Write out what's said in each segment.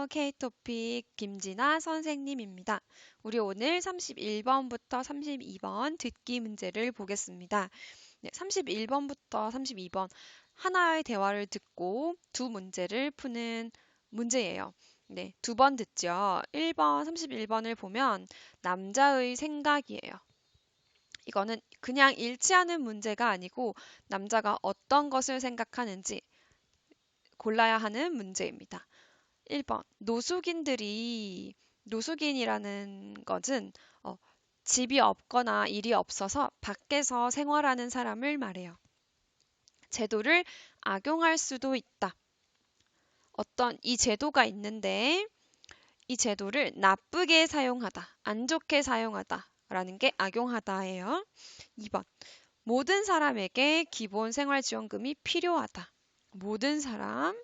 안녕하세요. K토픽 김진아 선생님입니다. 우리 오늘 31번부터 32번 듣기 문제를 보겠습니다. 31번부터 32번 하나의 대화를 듣고 두 문제를 푸는 문제예요. 두 번 듣죠. 1번, 31번을 보면 남자의 생각이에요. 이거는 그냥 일치하는 문제가 아니고 남자가 어떤 것을 생각하는지 골라야 하는 문제입니다. 1번 노숙인이라는 것은 집이 없거나 일이 없어서 밖에서 생활하는 사람을 말해요. 제도를 악용할 수도 있다. 어떤 이 제도가 있는데 이 제도를 나쁘게 사용하다, 안 좋게 사용하다 라는 게 악용하다예요. 2번 모든 사람에게 기본생활지원금이 필요하다. 모든 사람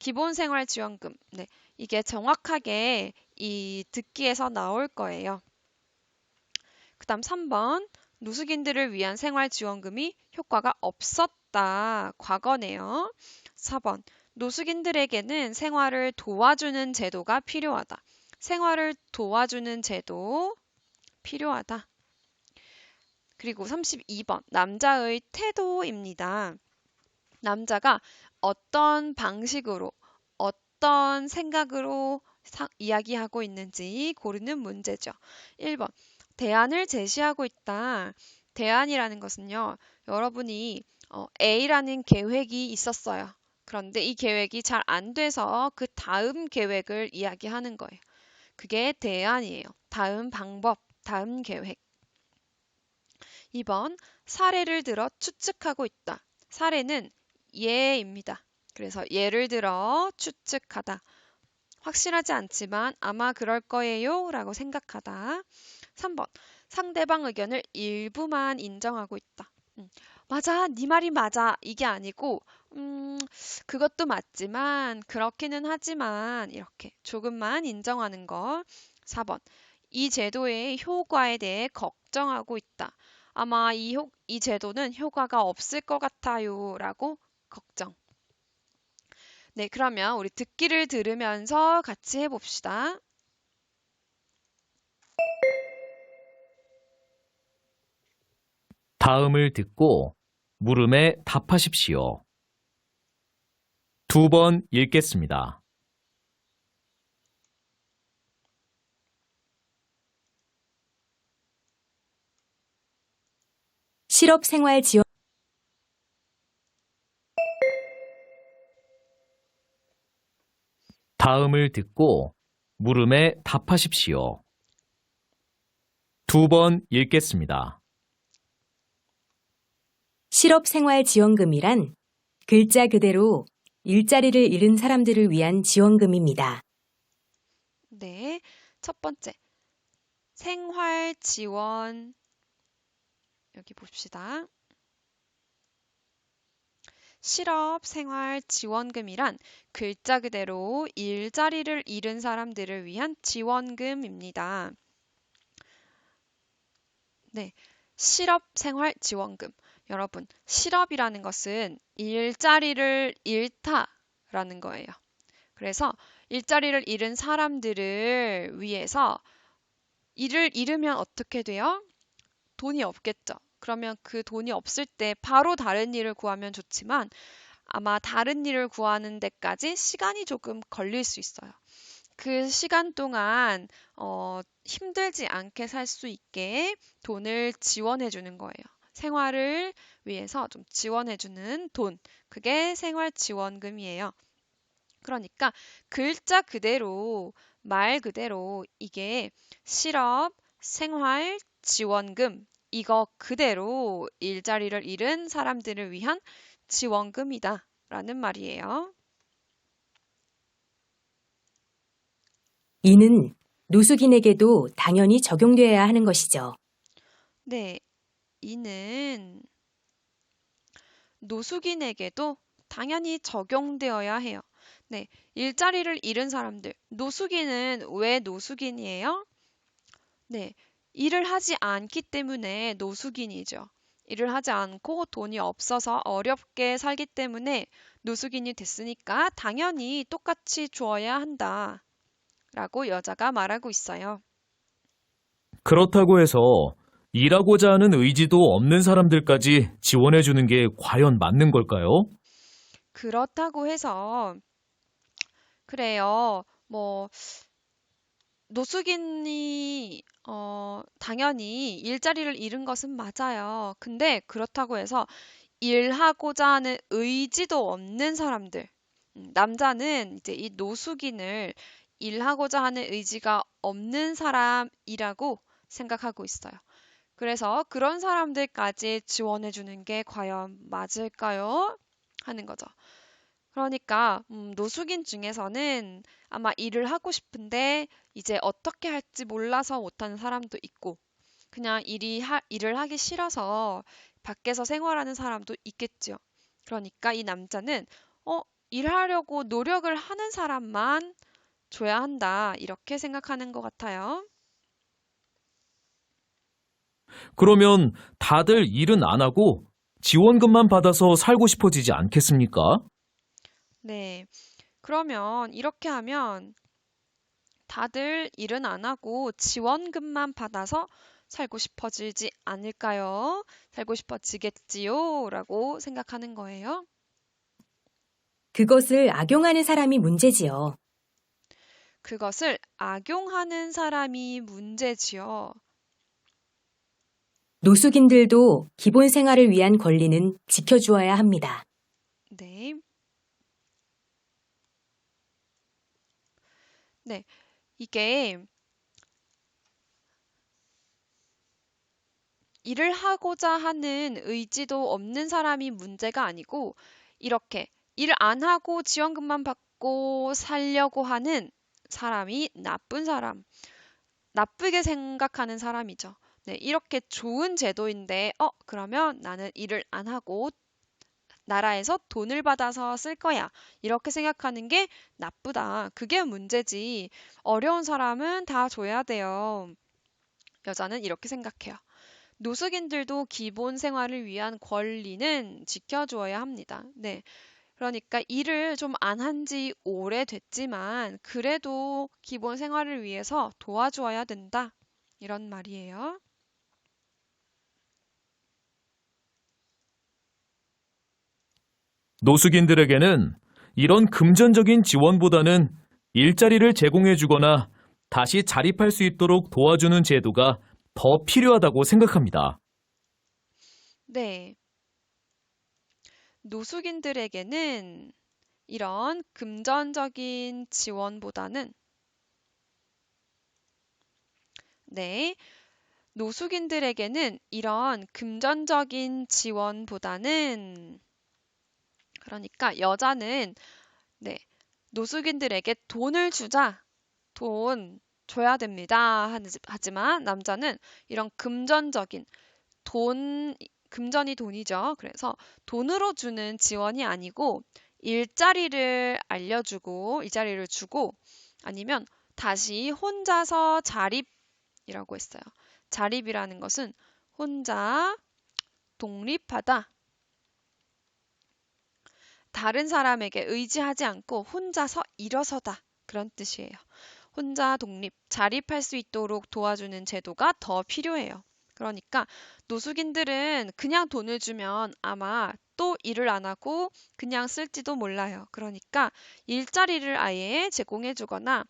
기본생활지원금. 이게 정확하게 이 듣기에서 나올 거예요. 그 다음 3번. 노숙인들을 위한 생활지원금이 효과가 없었다. 과거네요. 4번. 노숙인들에게는 생활을 도와주는 제도가 필요하다. 생활을 도와주는 제도 필요하다. 그리고 32번. 남자의 태도입니다. 남자가 어떤 방식으로 어떤 생각으로 이야기하고 있는지 고르는 문제죠. 1번 대안을 제시하고 있다. 대안이라는 것은요. 여러분이 A라는 계획이 있었어요. 그런데 이 계획이 잘 안 돼서 그 다음 계획을 이야기하는 거예요. 그게 대안이에요. 다음 방법, 다음 계획. 2번 사례를 들어 추측하고 있다. 사례는 예입니다. 그래서 예를 들어 추측하다. 확실하지 않지만 아마 그럴 거예요 라고 생각하다. 3번 상대방 의견을 일부만 인정하고 있다. 맞아, 네 말이 맞아. 이게 아니고 그것도 맞지만 그렇기는 하지만 이렇게 조금만 인정하는 거. 4번 이 제도의 효과에 대해 걱정하고 있다. 아마 이 제도는 효과가 없을 것 같아요 라고 걱정. 그러면 우리 듣기를 들으면서 같이 해봅시다. 다음을 듣고 물음에 답하십시오. 2번 읽겠습니다. 실업생활지원 다음을 듣고 물음에 답하십시오. 2번 읽겠습니다. 실업생활지원금이란 글자 그대로 일자리를 잃은 사람들을 위한 지원금입니다. 첫 번째 생활지원 여기 봅시다. 실업생활지원금이란 글자 그대로 일자리를 잃은 사람들을 위한 지원금입니다. 실업생활지원금. 여러분, 실업이라는 것은 일자리를 잃다라는 거예요. 그래서 일자리를 잃은 사람들을 위해서 일을 잃으면 어떻게 돼요? 돈이 없겠죠. 그러면 그 돈이 없을 때 바로 다른 일을 구하면 좋지만 아마 다른 일을 구하는 데까지 시간이 조금 걸릴 수 있어요. 그 시간 동안 힘들지 않게 살 수 있게 돈을 지원해 주는 거예요. 생활을 위해서 좀 지원해 주는 돈. 그게 생활지원금이에요. 그러니까 글자 그대로 말 그대로 이게 실업, 생활, 지원금 이거 그대로 일자리를 잃은 사람들을 위한 지원금이다 라는 말이에요. 이는 노숙인에게도 당연히 적용되어야 하는 것이죠. 이는 노숙인에게도 당연히 적용되어야 해요. 일자리를 잃은 사람들. 노숙인은 왜 노숙인이에요? 일을 하지 않기 때문에 노숙인이죠. 일을 하지 않고 돈이 없어서 어렵게 살기 때문에 노숙인이 됐으니까 당연히 똑같이 주어야 한다. 라고 여자가 말하고 있어요. 그렇다고 해서 일하고자 하는 의지도 없는 사람들까지 지원해 주는 게 과연 맞는 걸까요? 그렇다고 해서 그래요. 노숙인이 당연히 일자리를 잃은 것은 맞아요. 근데 그렇다고 해서 일하고자 하는 의지도 없는 사람들, 남자는 이제 이 노숙인을 일하고자 하는 의지가 없는 사람이라고 생각하고 있어요. 그래서 그런 사람들까지 지원해 주는 게 과연 맞을까요? 하는 거죠. 그러니까 노숙인 중에서는 아마 일을 하고 싶은데 이제 어떻게 할지 몰라서 못하는 사람도 있고 그냥 일을 하기 싫어서 밖에서 생활하는 사람도 있겠죠. 그러니까 이 남자는 일하려고 노력을 하는 사람만 줘야 한다. 이렇게 생각하는 것 같아요. 그러면 다들 일은 안 하고 지원금만 받아서 살고 싶어지지 않겠습니까? 네. 그러면 이렇게 하면 다들 일은 안 하고 지원금만 받아서 살고 싶어지지 않을까요? 살고 싶어지겠지요? 라고 생각하는 거예요. 그것을 악용하는 사람이 문제지요. 그것을 악용하는 사람이 문제지요. 노숙인들도 기본 생활을 위한 권리는 지켜주어야 합니다. 네. 네. 이게 일을 하고자 하는 의지도 없는 사람이 문제가 아니고 이렇게 일 안 하고 지원금만 받고 살려고 하는 사람이 나쁜 사람, 나쁘게 생각하는 사람이죠. 네, 이렇게 좋은 제도인데, 그러면 나는 일을 안 하고 나라에서 돈을 받아서 쓸 거야. 이렇게 생각하는 게 나쁘다. 그게 문제지. 어려운 사람은 다 줘야 돼요. 여자는 이렇게 생각해요. 노숙인들도 기본 생활을 위한 권리는 지켜주어야 합니다. 네. 그러니까 일을 좀 안 한 지 오래됐지만 그래도 기본 생활을 위해서 도와주어야 된다. 이런 말이에요. 노숙인들에게는 이런 금전적인 지원보다는 일자리를 제공해 주거나 다시 자립할 수 있도록 도와주는 제도가 더 필요하다고 생각합니다. 네. 노숙인들에게는 이런 금전적인 지원보다는 네. 노숙인들에게는 이런 금전적인 지원보다는 그러니까 여자는 네. 노숙인들에게 돈을 주자. 돈 줘야 됩니다. 하지만 남자는 이런 금전적인 금전이 돈이죠. 그래서 돈으로 주는 지원이 아니고 일자리를 주고 아니면 다시 혼자서 자립이라고 했어요. 자립이라는 것은 혼자 독립하다. 다른 사람에게 의지하지 않고 혼자서 일어서다. 그런 뜻이에요. 혼자 자립할 수 있도록 도와주는 제도가 더 필요해요. 그러니까 노숙인들은 그냥 돈을 주면 아마 또 일을 안 하고 그냥 쓸지도 몰라요. 그러니까 일자리를 아예 제공해 주거나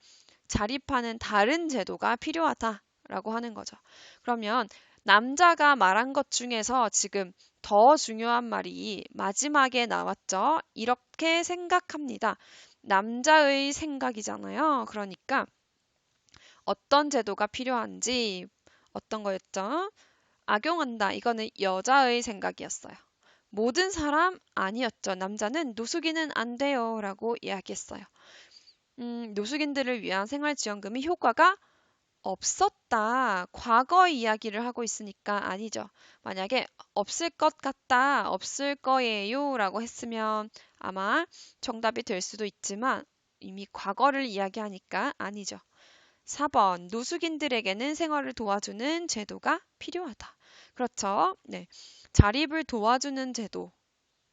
자립하는 다른 제도가 필요하다라고 하는 거죠. 그러면 남자가 말한 것 중에서 지금 더 중요한 말이 마지막에 나왔죠. 이렇게 생각합니다. 남자의 생각이잖아요. 그러니까 어떤 제도가 필요한지 어떤 거였죠? 악용한다. 이거는 여자의 생각이었어요. 모든 사람 아니었죠. 남자는 노숙인은 안 돼요. 라고 이야기했어요. 노숙인들을 위한 생활지원금이 효과가 없었다. 과거 이야기를 하고 있으니까 아니죠. 만약에 없을 것 같다, 없을 거예요 라고 했으면 아마 정답이 될 수도 있지만 이미 과거를 이야기하니까 아니죠. 4번, 노숙인들에게는 생활을 도와주는 제도가 필요하다. 그렇죠. 네. 자립을 도와주는 제도.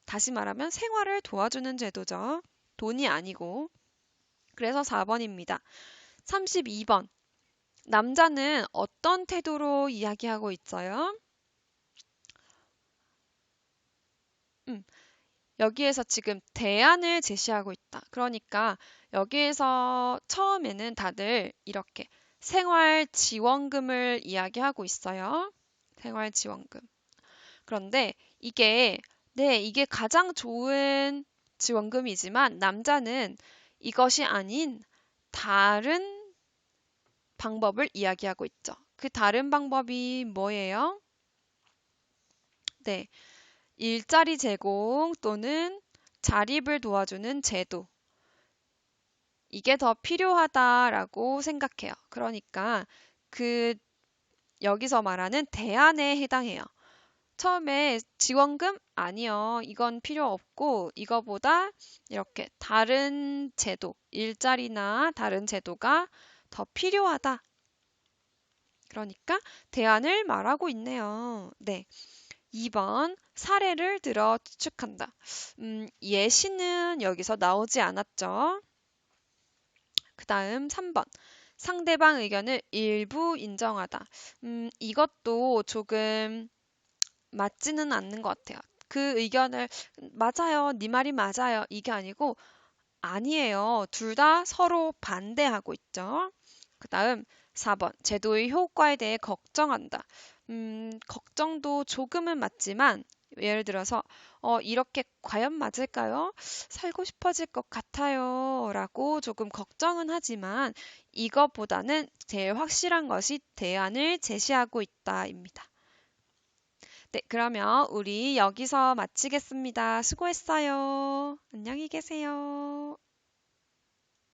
다시 말하면 생활을 도와주는 제도죠. 돈이 아니고. 그래서 4번입니다. 32번. 남자는 어떤 태도로 이야기하고 있어요? 여기에서 지금 대안을 제시하고 있다. 그러니까 여기에서 처음에는 다들 이렇게 생활지원금을 이야기하고 있어요. 생활지원금. 그런데 이게 가장 좋은 지원금이지만 남자는 이것이 아닌 다른 방법을 이야기하고 있죠. 그 다른 방법이 뭐예요? 네. 일자리 제공 또는 자립을 도와주는 제도. 이게 더 필요하다라고 생각해요. 그러니까 여기서 말하는 대안에 해당해요. 처음에 지원금? 아니요. 이건 필요 없고 이거보다 이렇게 다른 제도, 일자리나 다른 제도가 더 필요하다. 그러니까 대안을 말하고 있네요. 네. 2번 사례를 들어 추측한다. 예시는 여기서 나오지 않았죠. 그 다음 3번 상대방 의견을 일부 인정하다. 이것도 조금 맞지는 않는 것 같아요. 그 의견을 맞아요, 네 말이 맞아요 이게 아니고 아니에요. 둘 다 서로 반대하고 있죠. 그 다음 4번 제도의 효과에 대해 걱정한다. 걱정도 조금은 맞지만 예를 들어서 이렇게 과연 맞을까요? 살고 싶어질 것 같아요 라고 조금 걱정은 하지만 이것보다는 제일 확실한 것이 대안을 제시하고 있다입니다. 네, 그러면 우리 여기서 마치겠습니다. 수고했어요. 안녕히 계세요.